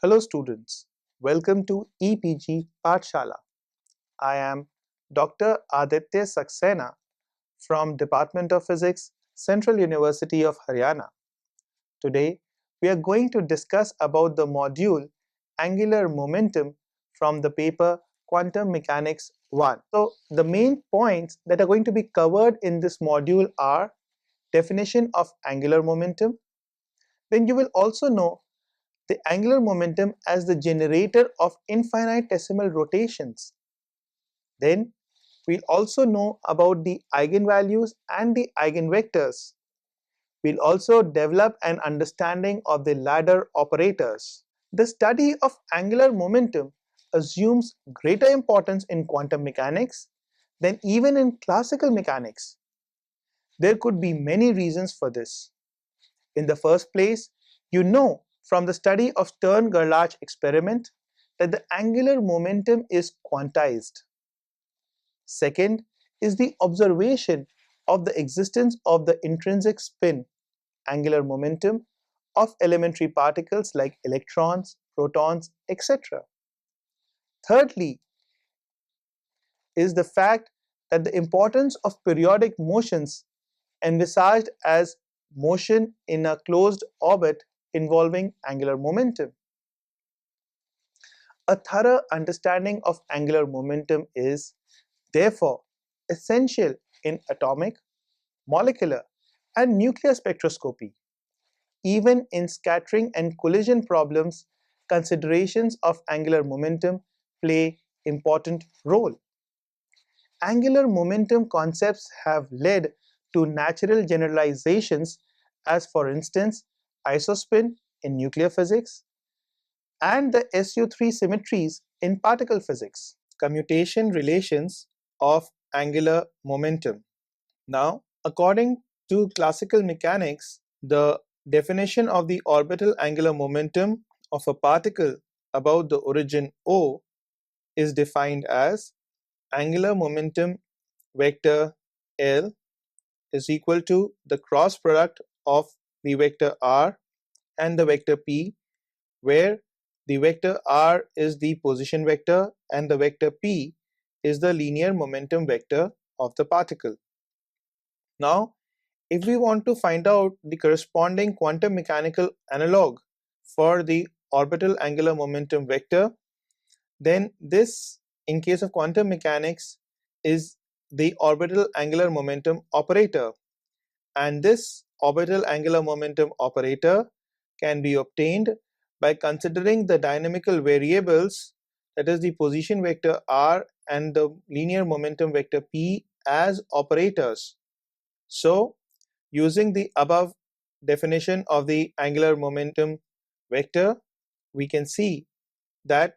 Hello students, welcome to EPG Pathshala. I am Dr. Aditya Saxena from Department of Physics, Central University of Haryana. Today, we are going to discuss about the module Angular Momentum from the paper Quantum Mechanics 1. So, the main points that are going to be covered in this module are definition of angular momentum. Then you will also know the angular momentum as the generator of infinitesimal rotations. Then we'll also know about the eigenvalues and the eigenvectors. We'll also develop an understanding of the ladder operators. The study of angular momentum assumes greater importance in quantum mechanics than even in classical mechanics. There could be many reasons for this. In the first place, you know from the study of Stern-Gerlach experiment that the angular momentum is quantized. Second is the observation of the existence of the intrinsic spin, angular momentum, of elementary particles like electrons, protons, etc. Thirdly is the fact that the importance of periodic motions envisaged as motion in a closed orbit involving angular momentum. A thorough understanding of angular momentum is, therefore, essential in atomic, molecular, and nuclear spectroscopy. Even in scattering and collision problems, considerations of angular momentum play important role. Angular momentum concepts have led to natural generalizations as, for instance, isospin in nuclear physics and the SU3 symmetries in particle physics. Commutation relations of angular momentum. Now, according to classical mechanics, the definition of the orbital angular momentum of a particle about the origin O is defined as angular momentum vector L is equal to the cross product of the vector r and the vector p, where the vector r is the position vector and the vector p is the linear momentum vector of the particle. Now, if we want to find out the corresponding quantum mechanical analog for the orbital angular momentum vector, then this, in case of quantum mechanics, is the orbital angular momentum operator, and this orbital angular momentum operator can be obtained by considering the dynamical variables, that is the position vector r and the linear momentum vector p, as operators. So, using the above definition of the angular momentum vector, we can see that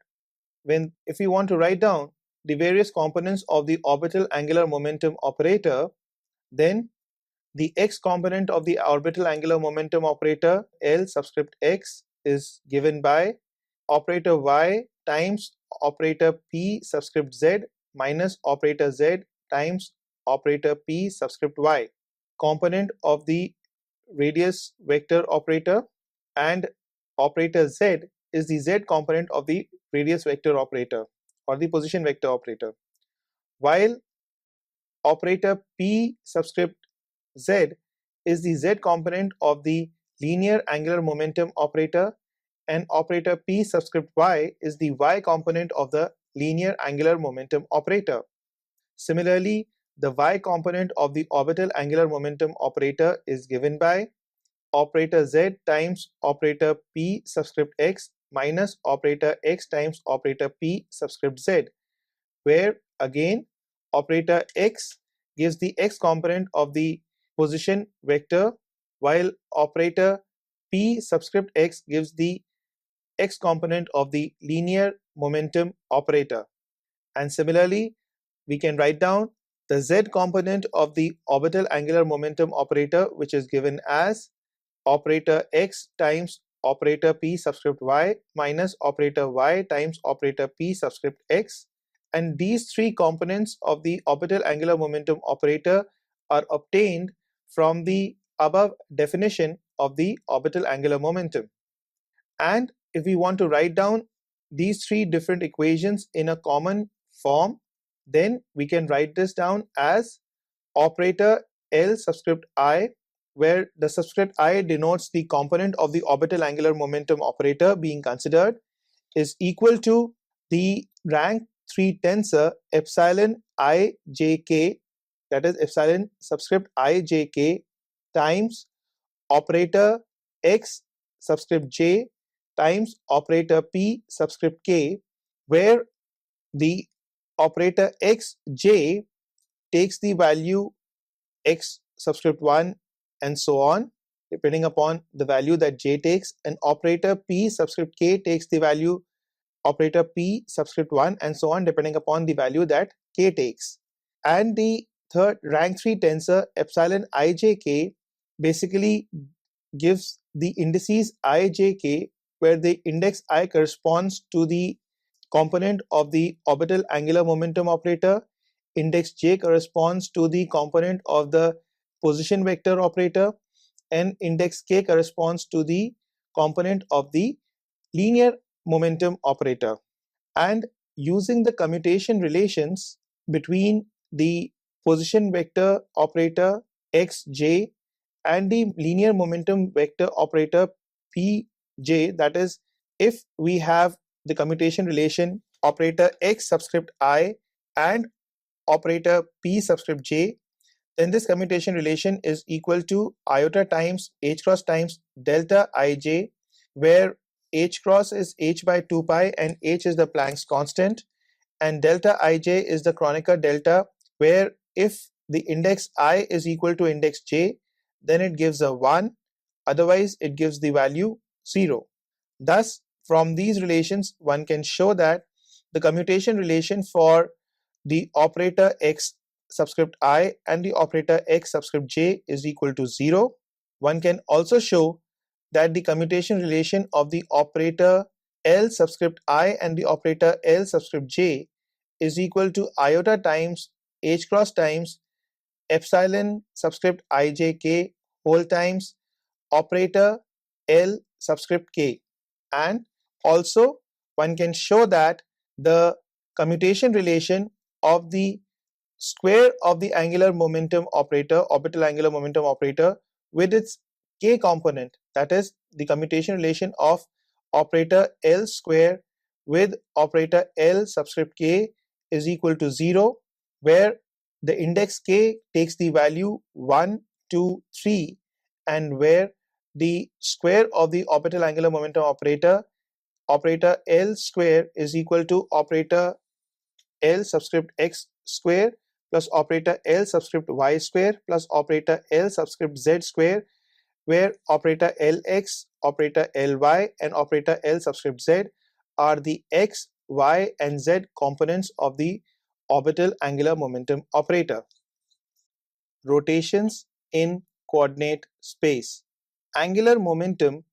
if we want to write down the various components of the orbital angular momentum operator, then the x component of the orbital angular momentum operator L subscript x is given by operator y times operator p subscript z minus operator z times operator p subscript y. Component of the radius vector operator, and operator z is the z component of the radius vector operator or the position vector operator, while operator p subscript z is the z component of the linear angular momentum operator, and operator p subscript y is the y component of the linear angular momentum operator. Similarly, the y component of the orbital angular momentum operator is given by operator z times operator p subscript x minus operator x times operator p subscript z, where again operator x gives the x component of the position vector, while operator p subscript x gives the x component of the linear momentum operator. And similarly, we can write down the z component of the orbital angular momentum operator, which is given as operator x times operator p subscript y minus operator y times operator p subscript x, and these three components of the orbital angular momentum operator are obtained from the above definition of the orbital angular momentum. And if we want to write down these three different equations in a common form, then we can write this down as operator L subscript I, where the subscript I denotes the component of the orbital angular momentum operator being considered, is equal to the rank 3 tensor epsilon ijk, that is epsilon subscript ijk, times operator x subscript j times operator p subscript k, where the operator xj takes the value x subscript 1 and so on, depending upon the value that j takes, and operator p subscript k takes the value operator p subscript 1 and so on, depending upon the value that k takes. And the third rank 3 tensor epsilon ijk basically gives the indices ijk, where the index I corresponds to the component of the orbital angular momentum operator, index j corresponds to the component of the position vector operator, and index k corresponds to the component of the linear momentum operator. And using the commutation relations between the position vector operator xj and the linear momentum vector operator pj, that is, if we have the commutation relation operator x subscript I and operator p subscript j, then this commutation relation is equal to iota times h cross times delta ij, where h cross is h by 2 pi and h is the Planck's constant, and delta ij is the Kronecker delta, where if the index I is equal to index j, then it gives a 1, otherwise it gives the value 0. Thus, from these relations, one can show that the commutation relation for the operator x subscript I and the operator x subscript j is equal to 0. One can also show that the commutation relation of the operator L subscript I and the operator L subscript j is equal to iota times h cross times epsilon subscript ijk whole times operator L subscript k. And also one can show that the commutation relation of the square of the angular momentum operator, orbital angular momentum operator, with its k component, that is the commutation relation of operator L square with operator L subscript k is equal to 0, where the index k takes the value 1, 2, 3, and where the square of the orbital angular momentum operator, operator L square, is equal to operator L subscript x square plus operator L subscript y square plus operator L subscript z square, where operator Lx, operator Ly, and operator L subscript z are the x, y, and z components of the orbital angular momentum operator. Rotations in coordinate space. Angular momentum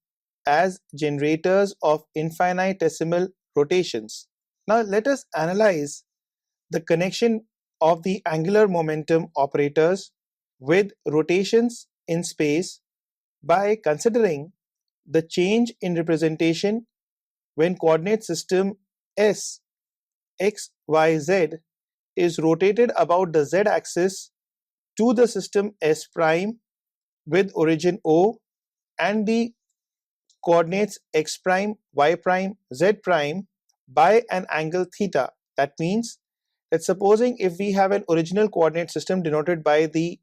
as generators of infinitesimal rotations. Now let us analyze the connection of the angular momentum operators with rotations in space by considering the change in representation when coordinate system S, x, y, z is rotated about the z-axis to the system S prime with origin O and the coordinates x prime, y prime, z prime by an angle theta. That means that supposing if we have an original coordinate system denoted by the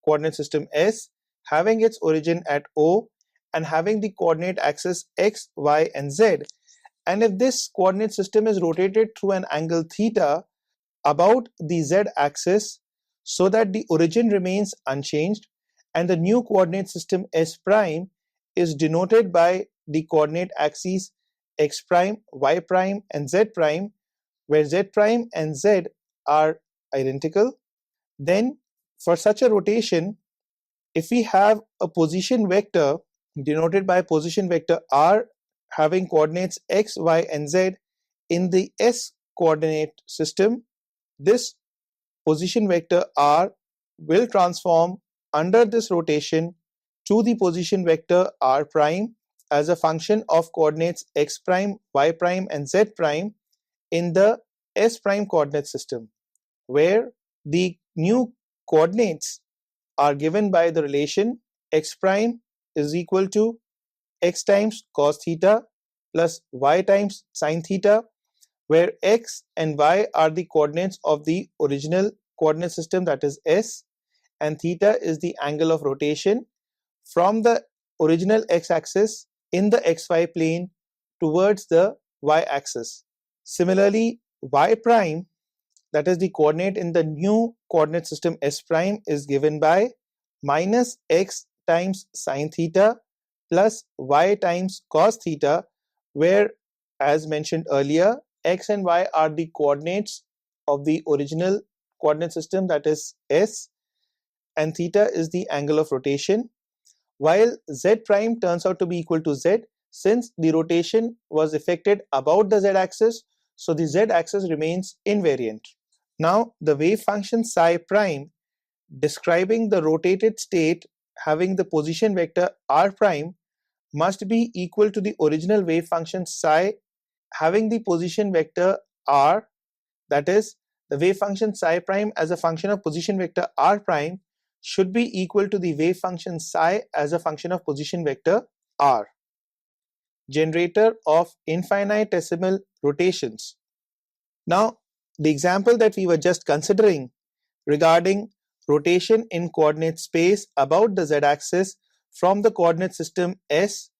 coordinate system S, having its origin at O and having the coordinate axis x, y, and z, and if this coordinate system is rotated through an angle theta about the z axis so that the origin remains unchanged, and the new coordinate system S prime is denoted by the coordinate axes x prime, y prime, and z prime, where z prime and z are identical, then for such a rotation, if we have a position vector denoted by position vector r having coordinates x, y, and z in the S coordinate system, this position vector r will transform under this rotation to the position vector r prime, as a function of coordinates x prime, y prime and z prime in the s prime coordinate system, where the new coordinates are given by the relation x prime is equal to x times cos theta plus y times sin theta, where x and y are the coordinates of the original coordinate system, that is S, and theta is the angle of rotation from the original x-axis in the xy plane towards the y-axis. Similarly, y prime, that is the coordinate in the new coordinate system S prime, is given by minus x times sine theta plus y times cos theta, where, as mentioned earlier, x and y are the coordinates of the original coordinate system, that is S, and theta is the angle of rotation, while z prime turns out to be equal to z since the rotation was effected about the z-axis, so the z-axis remains invariant. Now, the wave function psi prime describing the rotated state having the position vector r prime must be equal to the original wave function psi having the position vector r, that is, the wave function psi prime as a function of position vector r prime should be equal to the wave function psi as a function of position vector r, generator of infinitesimal rotations. Now, the example that we were just considering regarding rotation in coordinate space about the z-axis from the coordinate system S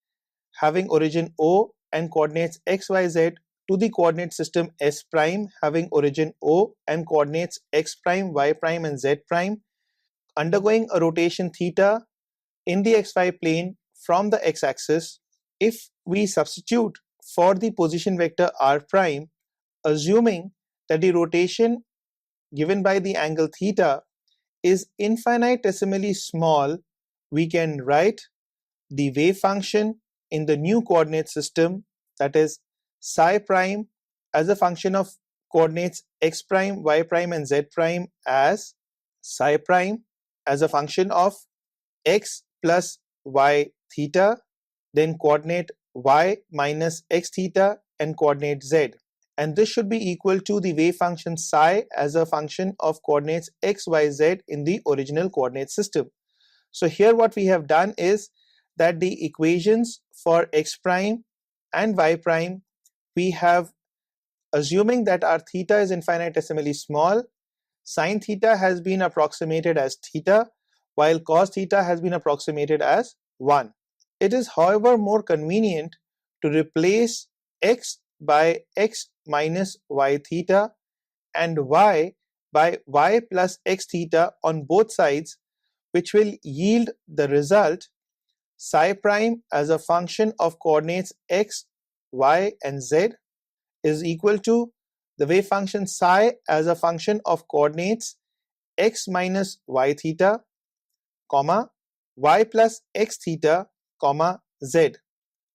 having origin O and coordinates x, y, z to the coordinate system S prime having origin O and coordinates x prime, y prime and z prime, undergoing a rotation theta in the xy plane from the x-axis. If we substitute for the position vector r prime, assuming that the rotation given by the angle theta is infinitesimally small, we can write the wave function in the new coordinate system, that is psi prime as a function of coordinates x prime, y prime and z prime as psi prime as a function of x plus y theta, then coordinate y minus x theta and coordinate z. And this should be equal to the wave function psi as a function of coordinates x, y, z in the original coordinate system. So here what we have done is that the equations for x prime and y prime, we have, assuming that our theta is infinitesimally small, sine theta has been approximated as theta, while cos theta has been approximated as 1. It is, however, more convenient to replace x by x minus y theta and y by y plus x theta on both sides, which will yield the result psi prime as a function of coordinates x, y and z is equal to the wave function psi as a function of coordinates x minus y theta, comma, y plus x theta, comma, z.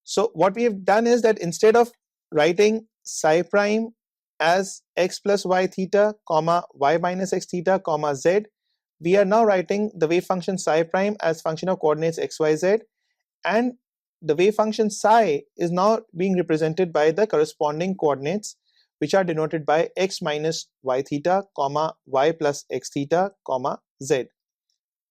So what we have done is that instead of writing psi prime as x plus y theta, comma, y minus x theta, comma, z, we are now writing the wave function psi prime as function of coordinates x, y, z, and the wave function psi is now being represented by the corresponding coordinates, which are denoted by x minus y theta, comma, y plus x theta, comma, z.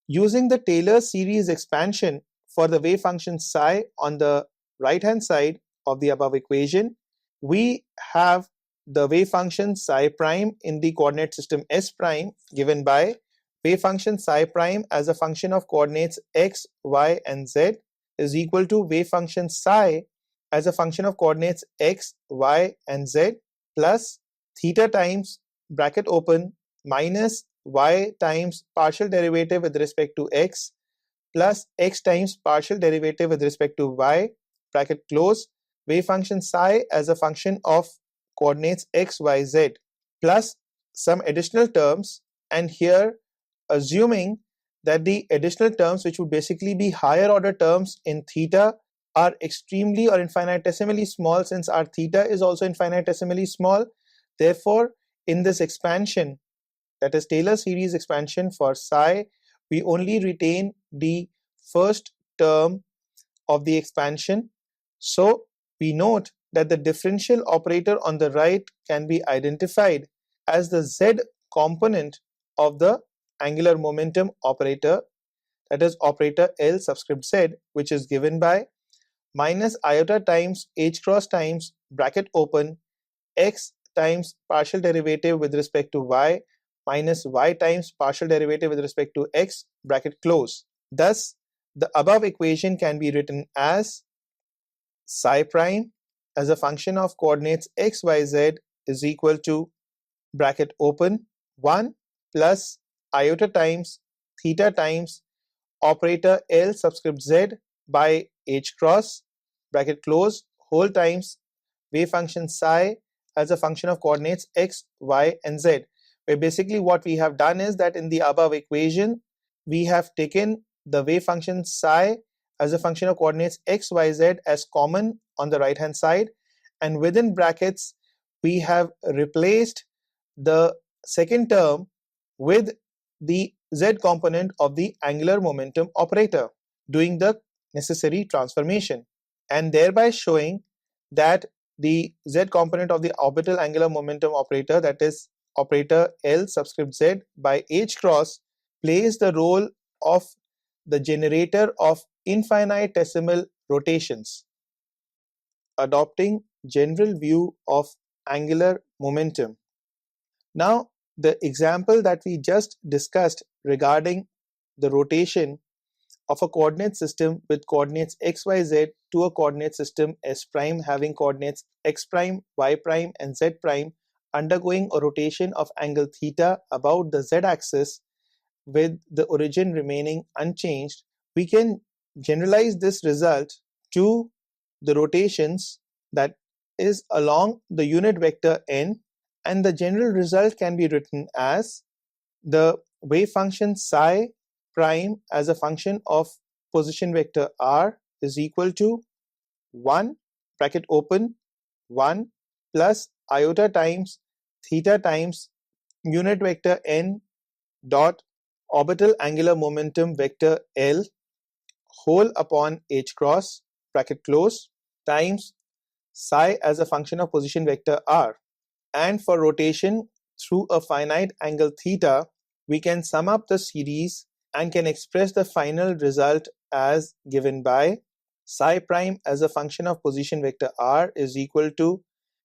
Using the Taylor series expansion for the wave function psi on the right hand side of the above equation, we have the wave function psi prime in the coordinate system S prime given by wave function psi prime as a function of coordinates x, y and z is equal to wave function psi as a function of coordinates x, y and z plus theta times bracket open minus y times partial derivative with respect to x plus x times partial derivative with respect to y bracket close, wave function psi as a function of coordinates x, y, z plus some additional terms, and here assuming that the additional terms, which would basically be higher order terms in theta, are extremely or infinitesimally small, since our theta is also infinitesimally small. Therefore, in this expansion, that is Taylor series expansion for psi, we only retain the first term of the expansion, So we note that the differential operator on the right can be identified as the z component of the angular momentum operator, that is operator L subscript z, which is given by minus iota times h cross times bracket open x times partial derivative with respect to y minus y times partial derivative with respect to x bracket close. Thus, the above equation can be written as psi prime as a function of coordinates x, y, z is equal to bracket open 1 plus iota times theta times operator L subscript z by h cross bracket close whole times wave function psi as a function of coordinates x, y, and z. Where basically what we have done is that in the above equation, we have taken the wave function psi as a function of coordinates x, y, z as common on the right hand side, and within brackets we have replaced the second term with the z component of the angular momentum operator, doing the necessary transformation and thereby showing that the z component of the orbital angular momentum operator, that is operator L subscript z by h cross, plays the role of the generator of infinitesimal rotations, adopting general view of angular momentum. Now, the example that we just discussed regarding the rotation of a coordinate system with coordinates x, y, z to a coordinate system S prime having coordinates x prime, y prime, and z prime undergoing a rotation of angle theta about the z axis with the origin remaining unchanged, we can generalize this result to the rotations that is along the unit vector n, and the general result can be written as the wave function psi prime as a function of position vector r is equal to 1 bracket open 1 plus iota times theta times unit vector n dot orbital angular momentum vector L whole upon h cross bracket close times psi as a function of position vector r. And for rotation through a finite angle theta, we can sum up the series and can express the final result as given by psi prime as a function of position vector r is equal to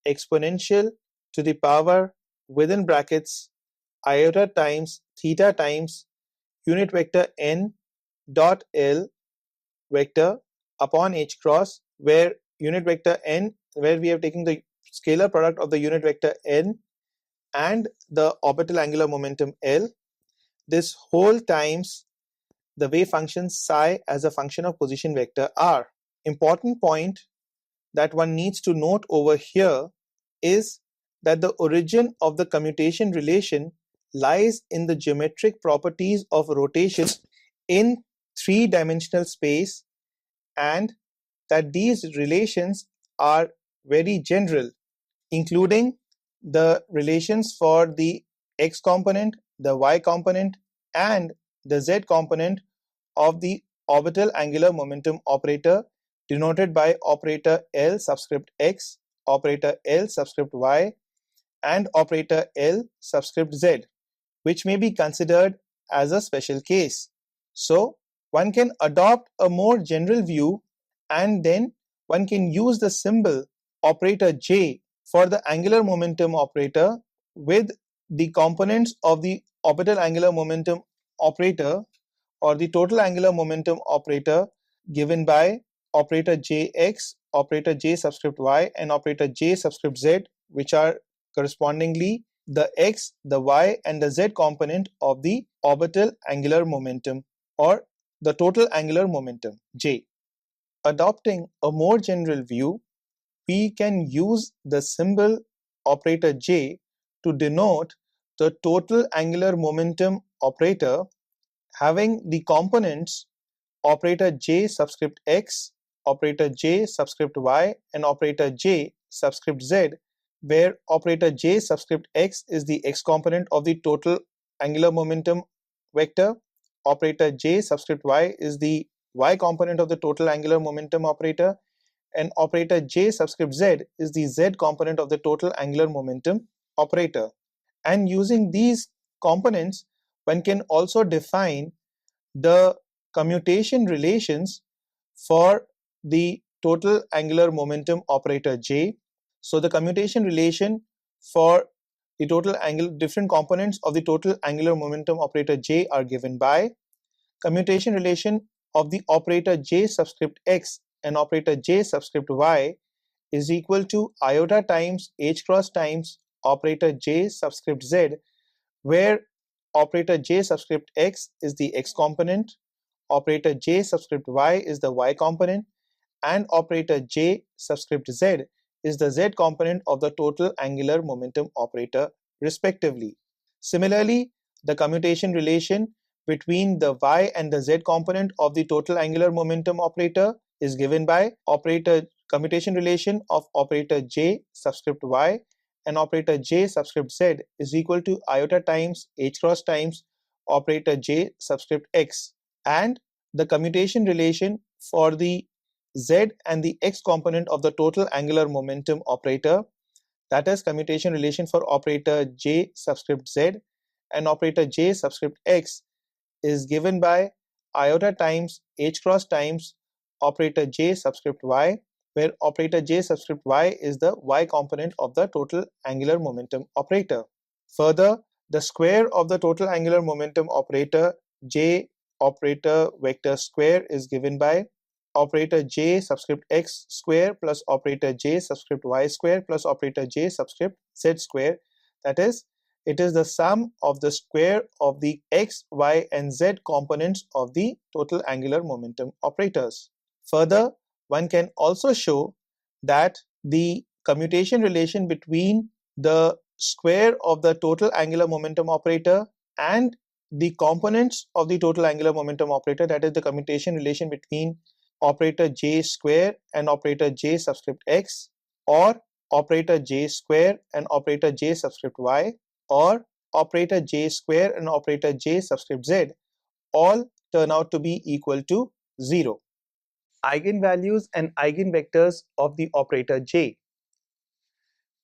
exponential to the power within brackets iota times theta times unit vector n dot L vector upon h cross, where unit vector n, where we have taken the scalar product of the unit vector n and the orbital angular momentum L, this whole times the wave function psi as a function of position vector r. Important point that one needs to note over here is that the origin of the commutation relation lies in the geometric properties of rotation in three-dimensional space, and that these relations are very general, including the relations for the x component, the y component, and the z component of the orbital angular momentum operator denoted by operator L subscript x, operator L subscript y, and operator L subscript z, which may be considered as a special case. So one can adopt a more general view, and then one can use the symbol operator J for the angular momentum operator with the components of the orbital angular momentum operator or the total angular momentum operator given by operator Jx, operator J subscript y, and operator J subscript z, which are correspondingly the x, the y, and the z component of the orbital angular momentum or the total angular momentum J. Adopting a more general view, we can use the symbol operator J to denote the total angular momentum operator having the components operator J subscript x, operator J subscript y, and operator J subscript z, where operator J subscript x is the x component of the total angular momentum vector, operator J subscript y is the y component of the total angular momentum operator, and operator j subscript z is the z component of the total angular momentum operator. And using these components, one can also define the commutation relations for the total angular momentum operator j. So the commutation relation for the total angular different components of the total angular momentum operator j are given by commutation relation of the operator j subscript x and operator j subscript y is equal to iota times h cross times operator j subscript z, where operator j subscript x is the x component, operator j subscript y is the y component, and operator j subscript z is the z component of the total angular momentum operator respectively. Similarly, the commutation relation between the y and the z component of the total angular momentum operator is given by operator commutation relation of operator j subscript y and operator j subscript z is equal to iota times h cross times operator j subscript x, and the commutation relation for the z and the x component of the total angular momentum operator, that is commutation relation for operator j subscript z and operator j subscript x, is given by iota times h cross times operator j subscript y, where operator j subscript y is the y component of the total angular momentum operator. Further, the square of the total angular momentum operator j operator vector square is given by operator j subscript x square plus operator j subscript y square plus operator j subscript z square, that is, it is the sum of the square of the x, y and z components of the total angular momentum operators. Further, one can also show that the commutation relation between the square of the total angular momentum operator and the components of the total angular momentum operator, that is the commutation relation between operator j square and operator j subscript x, or operator j square and operator j subscript y, or operator j square and operator j subscript z, all turn out to be equal to 0. Eigenvalues and eigenvectors of the operator j.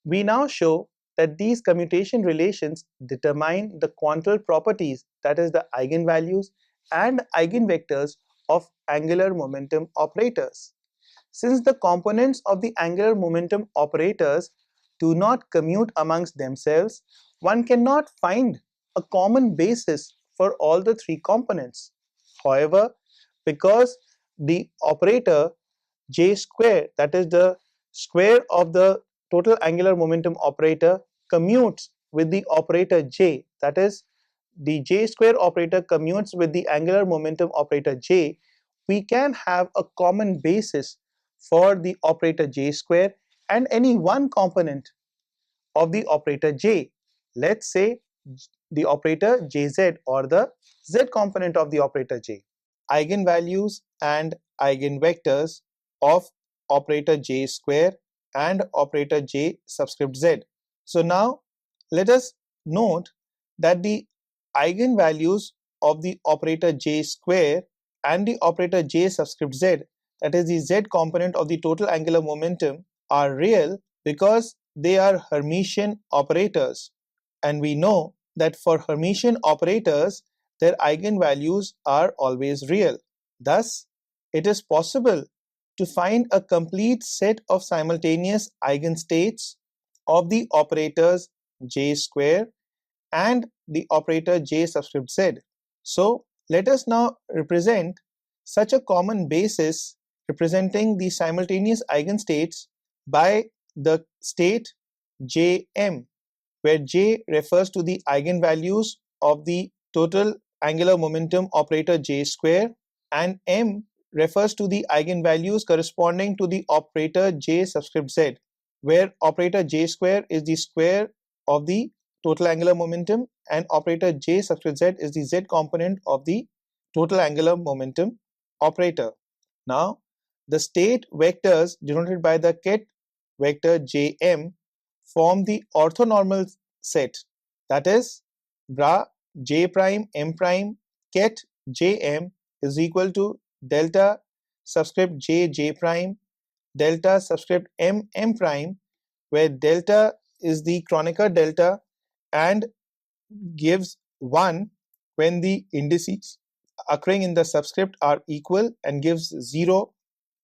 We now show that these commutation relations determine the quantal properties, that is the eigenvalues and eigenvectors of angular momentum operators. Since the components of the angular momentum operators do not commute amongst themselves, one cannot find a common basis for all the three components. However, because the operator j square, that is the square of the total angular momentum operator, commutes with the operator j, that is the j square operator commutes with the angular momentum operator j, we can have a common basis for the operator j square and any one component of the operator j. Let's say the operator jz or the z component of the operator j. Eigenvalues and eigenvectors of operator j square and operator j subscript z. So now let us note that the eigenvalues of the operator j square and the operator j subscript z, that is the z component of the total angular momentum, are real because they are Hermitian operators, and we know that for Hermitian operators their eigenvalues are always real. Thus, it is possible to find a complete set of simultaneous eigenstates of the operators j square and the operator j subscript z. So let us now represent such a common basis representing the simultaneous eigenstates by the state Jm, where J refers to the eigenvalues of the total angular momentum operator J square and M refers to the eigenvalues corresponding to the operator J subscript Z, where operator J square is the square of the total angular momentum and operator J subscript Z is the Z component of the total angular momentum operator. Now, the state vectors denoted by the ket vector Jm form the orthonormal set, that is, bra j prime m prime ket jm is equal to delta subscript j j prime delta subscript m m prime, where delta is the Kronecker delta and gives 1 when the indices occurring in the subscript are equal and gives 0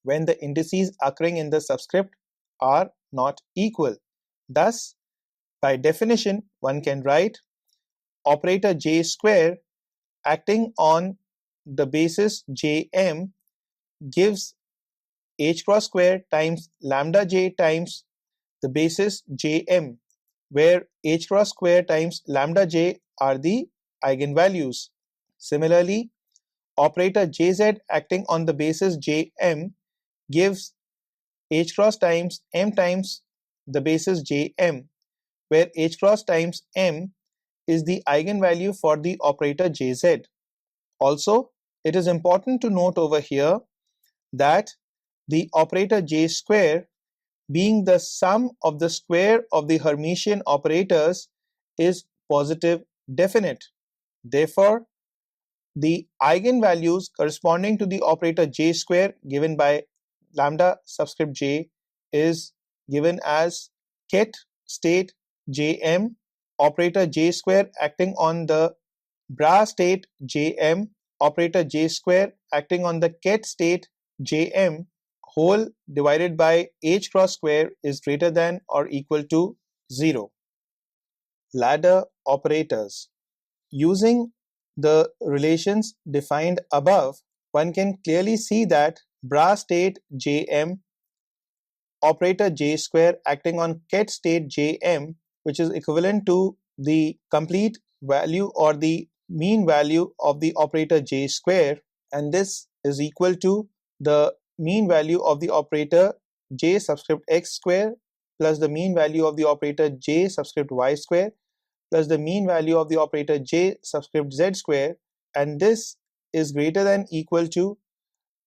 when the indices occurring in the subscript are not equal. Thus, by definition, one can write operator j square acting on the basis jm gives h cross square times lambda j times the basis jm, where h cross square times lambda j are the eigenvalues. Similarly, operator jz acting on the basis jm gives h cross times m times the basis jm, where h cross times m is the eigenvalue for the operator jz. Also, it is important to note over here that the operator j square, being the sum of the square of the Hermitian operators, is positive definite. Therefore, the eigenvalues corresponding to the operator j square given by lambda subscript j is given as ket state jm, operator j square acting on the bra state jm, operator j square acting on the ket state jm, whole divided by h cross square is greater than or equal to 0. Ladder operators. Using the relations defined above, one can clearly see that bra state jm, operator j square acting on ket state jm, which is equivalent to the complete value or the mean value of the operator j square, and this is equal to the mean value of the operator j subscript x square plus the mean value of the operator j subscript y square plus the mean value of the operator j subscript z square, and this is greater than equal to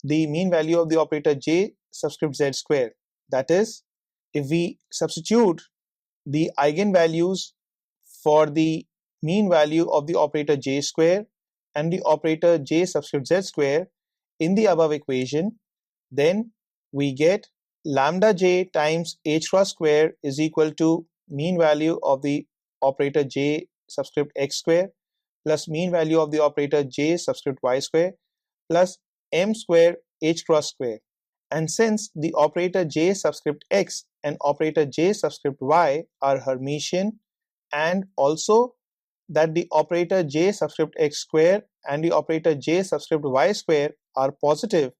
the mean value of the operator j subscript z square. That is, if we substitute the eigenvalues for the mean value of the operator j square and the operator j subscript z square in the above equation, then we get lambda j times h cross square is equal to mean value of the operator j subscript x square plus mean value of the operator j subscript y square plus m square h cross square. And since the operator j subscript x and operator j subscript y are Hermitian, and also that the operator j subscript x square and the operator j subscript y square are positive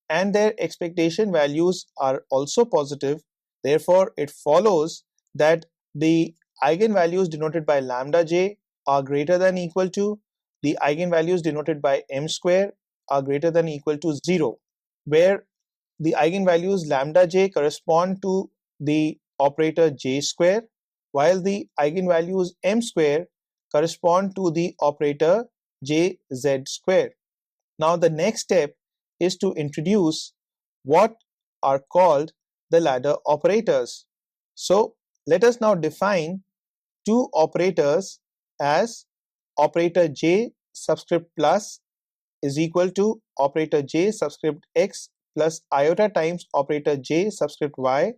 and their expectation values are also positive, therefore it follows that the eigenvalues denoted by lambda j are greater than equal to the eigenvalues denoted by m square are greater than equal to 0, where the eigenvalues lambda j correspond to the operator j square, while the eigenvalues m square correspond to the operator j z square. Now the next step is to introduce what are called the ladder operators. So let us now define two operators as operator j subscript plus is equal to operator j subscript x plus iota times operator j subscript y,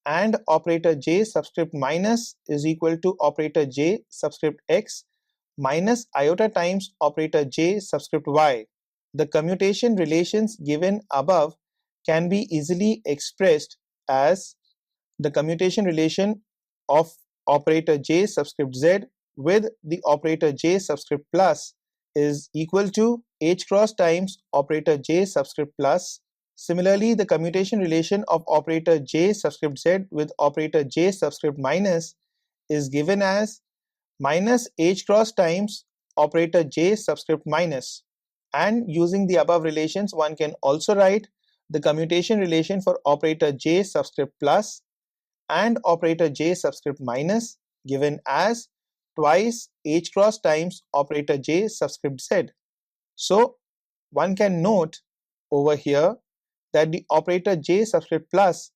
and operator j subscript minus is equal to operator j subscript x minus iota times operator j subscript y. The commutation relations given above can be easily expressed as the commutation relation of operator j subscript z with the operator j subscript plus is equal to h cross times operator j subscript plus. Similarly, the commutation relation of operator j subscript z with operator j subscript minus is given as minus h cross times operator j subscript minus. And using the above relations, one can also write the commutation relation for operator j subscript plus and operator j subscript minus given as twice h cross times operator j subscript z. So one can note over here that the operator j subscript plus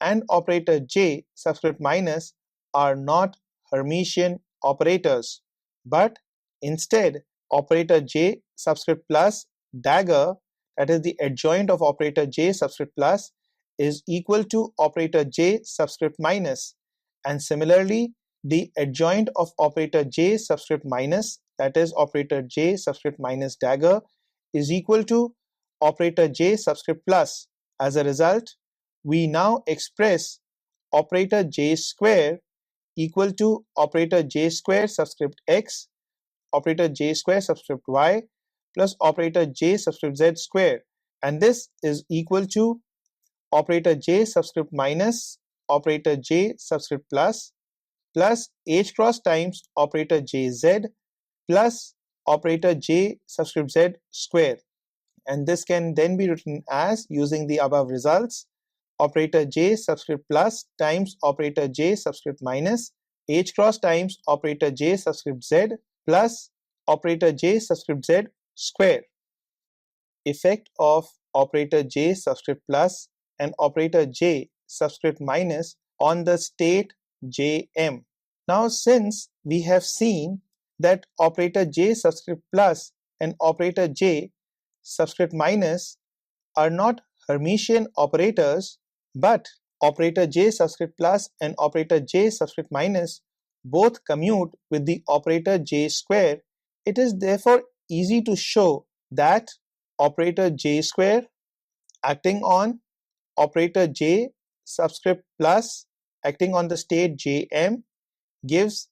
and operator j subscript minus are not Hermitian operators, but instead operator j subscript plus dagger, that is the adjoint of operator j subscript plus, is equal to operator j subscript minus, and similarly the adjoint of operator j subscript minus, that is operator j subscript minus dagger, is equal to operator j subscript plus. As a result, we now express operator j square equal to operator j square subscript x, operator j square subscript y plus operator j subscript z square, and this is equal to operator j subscript minus operator j subscript plus h cross times operator jz plus operator j subscript z square, and this can then be written as, using the above results, operator j subscript plus times operator j subscript minus h cross times operator j subscript z plus operator j subscript z square. Effect of operator j subscript plus and operator j subscript minus on the state Jm. Now, since we have seen that operator j subscript plus and operator j subscript minus are not Hermitian operators, but operator j subscript plus and operator j subscript minus both commute with the operator j square, it is therefore easy to show that operator j square acting on operator j subscript plus acting on the state Jm gives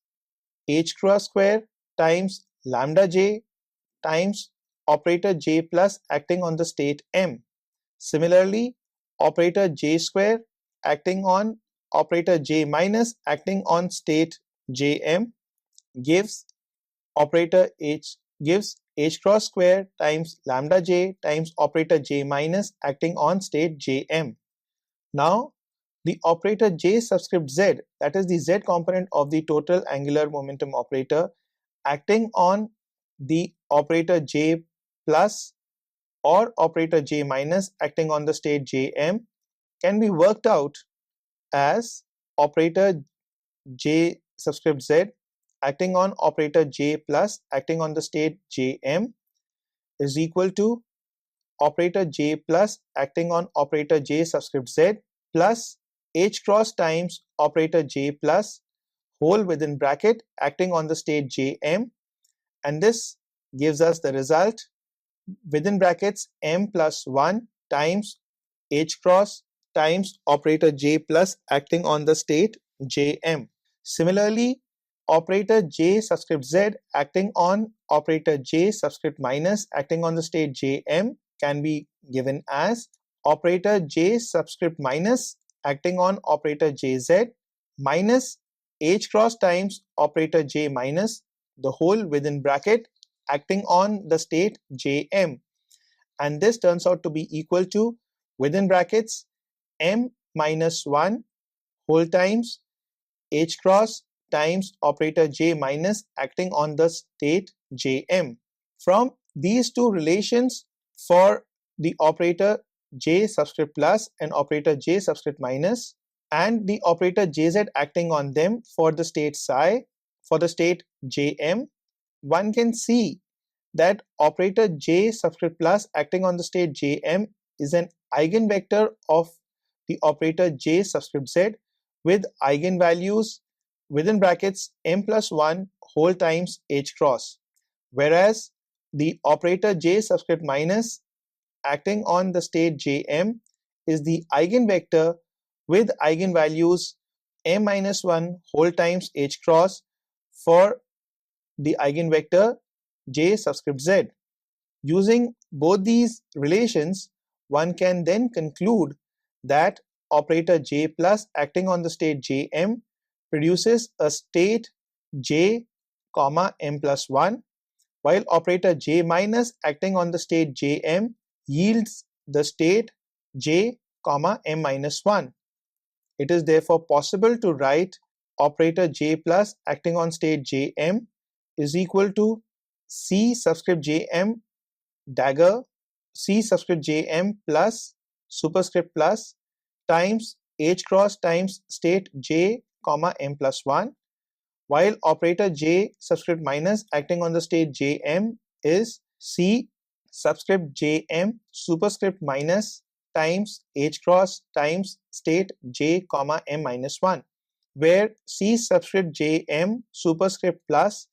h cross square times lambda j times operator j plus acting on the state m. Similarly, operator j square acting on operator j minus acting on state Jm gives operator h cross square times lambda j times operator j minus acting on state Jm. Now, the operator j subscript z, that is the z component of the total angular momentum operator, acting on the operator j plus or operator j minus acting on the state Jm, can be worked out as operator j subscript z acting on operator j plus acting on the state Jm is equal to operator j plus acting on operator j subscript z plus h cross times operator j plus whole within bracket acting on the state Jm, and this gives us the result within brackets m plus 1 times h cross times operator j plus acting on the state Jm. Similarly, operator j subscript z acting on operator j subscript minus acting on the state Jm can be given as operator j subscript minus acting on operator jz minus h cross times operator j minus the whole within bracket acting on the state Jm, and this turns out to be equal to within brackets m minus 1 whole times h cross times operator j minus acting on the state Jm. From these two relations for the operator j subscript plus and operator j subscript minus and the operator jz acting on them for the state psi for the state Jm, one can see that operator j subscript plus acting on the state Jm is an eigenvector of the operator j subscript z with eigenvalues within brackets m plus 1 whole times h cross, whereas the operator j subscript minus acting on the state Jm is the eigenvector with eigenvalues m minus 1 whole times h cross for the eigenvector j subscript z. Using both these relations, one can then conclude that operator j plus acting on the state Jm produces a state j comma m plus 1, while operator j minus acting on the state Jm yields the state j comma m minus 1. It is therefore possible to write operator j plus acting on state Jm is equal to c subscript Jm dagger c subscript Jm plus superscript plus times h cross times state j comma m plus 1, while operator j subscript minus acting on the state Jm is c subscript Jm superscript minus times H cross times state J comma M minus 1, where C subscript J M superscript plus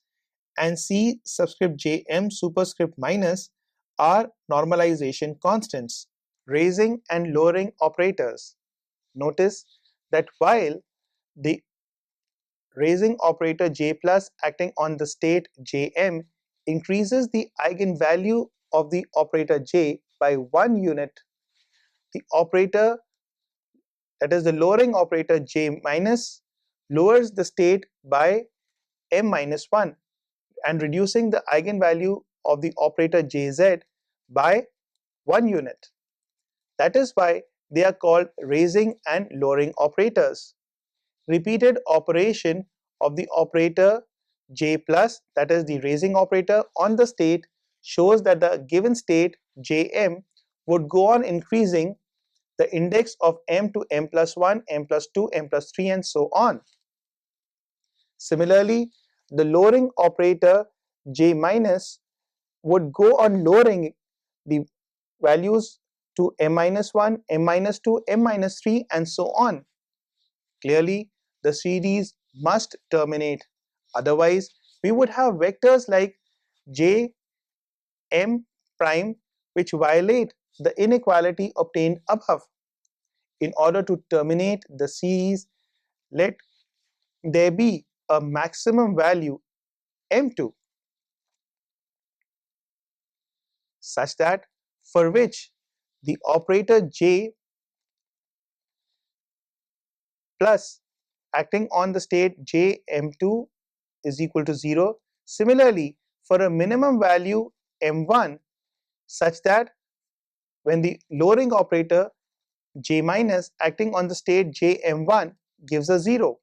and C subscript J M superscript minus are normalization constants, raising and lowering operators. Notice that while the raising operator J plus acting on the state Jm increases the eigenvalue of the operator J by 1 unit, the operator, that is the lowering operator J minus, lowers the state by M minus 1 and reducing the eigenvalue of the operator Jz by 1 unit. That is why they are called raising and lowering operators. Repeated operation of the operator J plus, that is the raising operator, on the state shows that the given state Jm would go on increasing the index of m to m plus 1, m plus 2, m plus 3 and so on. Similarly, the lowering operator J minus would go on lowering the values to m minus 1, m minus 2, m minus 3 and so on. Clearly, the series must terminate. Otherwise, we would have vectors like J, M prime which violate the inequality obtained above. In order to terminate the series, let there be a maximum value M2 such that for which the operator J plus acting on the state J M2 is equal to 0. Similarly, for a minimum value M1 such that when the lowering operator J minus acting on the state J M1 gives a 0.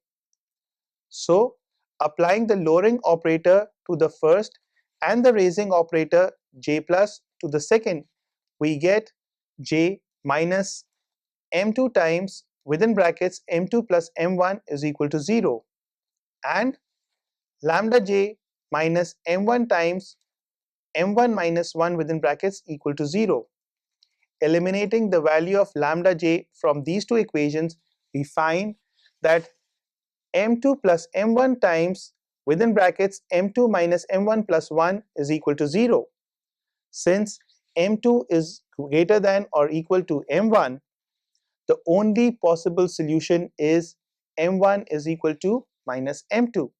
So, applying the lowering operator to the first and the raising operator J plus to the second, we get J minus M2 times within brackets M2 plus M1 is equal to 0 and lambda J minus M1 times M1 minus 1 within brackets equal to 0. Eliminating the value of lambda J from these two equations, we find that M2 plus M1 times within brackets M2 minus M1 plus 1 is equal to 0. Since M2 is greater than or equal to M1, the only possible solution is M1 is equal to minus M2.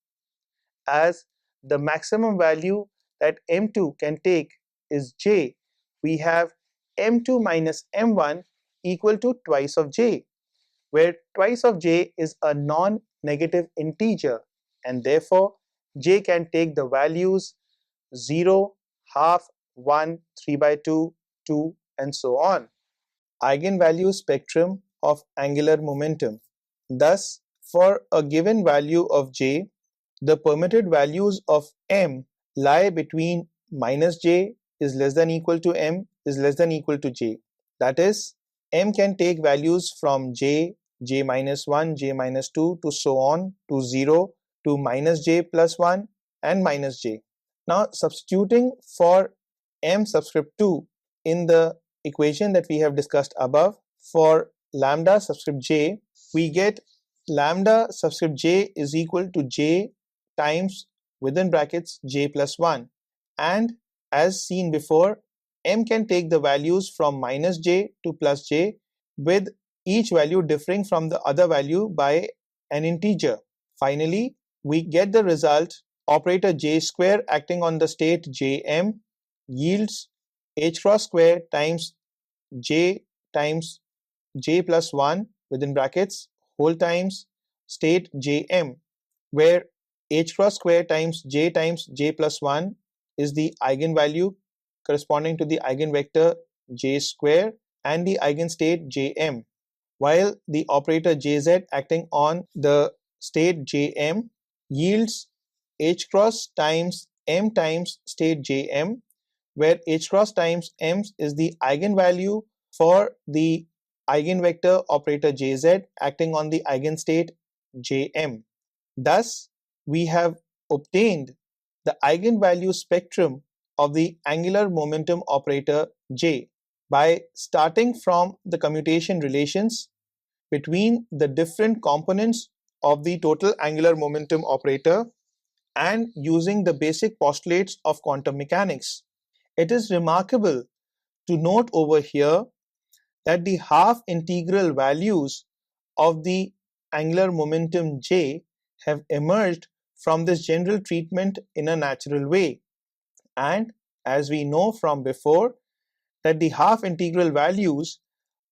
As the maximum value that M2 can take is J, we have M2 minus M1 equal to twice of J, where twice of J is a non-negative integer and therefore J can take the values 0, half, 1, 3 by 2, 2 and so on. Eigenvalue spectrum of angular momentum. Thus, for a given value of J, the permitted values of M lie between minus J is less than equal to M is less than equal to J. That is, M can take values from J, J minus 1, J minus 2 to so on to 0 to minus J plus 1 and minus J. Now, substituting for M subscript 2 in the equation that we have discussed above, for lambda subscript J, we get lambda subscript J is equal to J times within brackets J plus 1, and as seen before, M can take the values from minus J to plus J with each value differing from the other value by an integer. Finally, we get the result operator J square acting on the state Jm yields H cross square times J plus 1 within brackets whole times state Jm, where H cross square times J plus 1 is the eigenvalue corresponding to the eigenvector J square and the eigenstate Jm, while the operator Jz acting on the state Jm yields H cross times M times state Jm, where H cross times M is the eigenvalue for the eigenvector operator Jz acting on the eigenstate Jm. Thus, we have obtained the eigenvalue spectrum of the angular momentum operator J. by starting from the commutation relations between the different components of the total angular momentum operator and using the basic postulates of quantum mechanics. It is remarkable to note over here that the half integral values of the angular momentum J have emerged from this general treatment in a natural way. And as we know from before, that the half integral values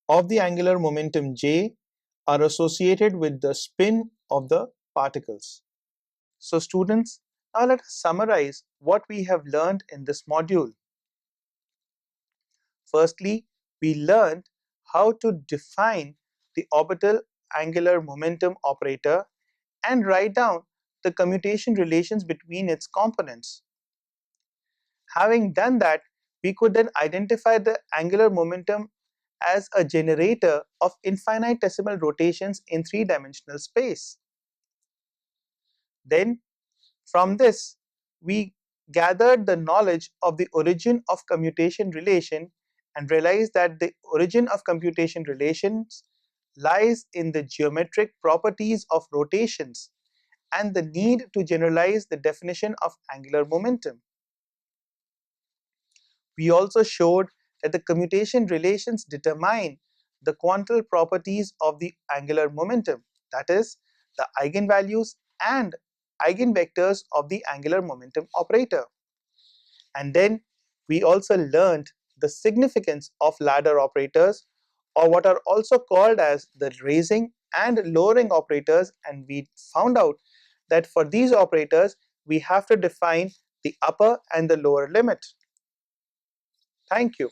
of the angular momentum J are associated with the spin of the particles. So students, now let us summarize what we have learned in this module. Firstly, we learned how to define the orbital angular momentum operator and write down the commutation relations between its components. Having done that, we could then identify the angular momentum as a generator of infinitesimal rotations in three-dimensional space. Then, from this, we gathered the knowledge of the origin of commutation relation and realized that the origin of computation relations lies in the geometric properties of rotations and the need to generalize the definition of angular momentum. We also showed that the commutation relations determine the quantal properties of the angular momentum, that is, the eigenvalues and eigenvectors of the angular momentum operator. And then we also learned the significance of ladder operators, or what are also called as the raising and lowering operators, and we found out that for these operators we have to define the upper and the lower limit. Thank you.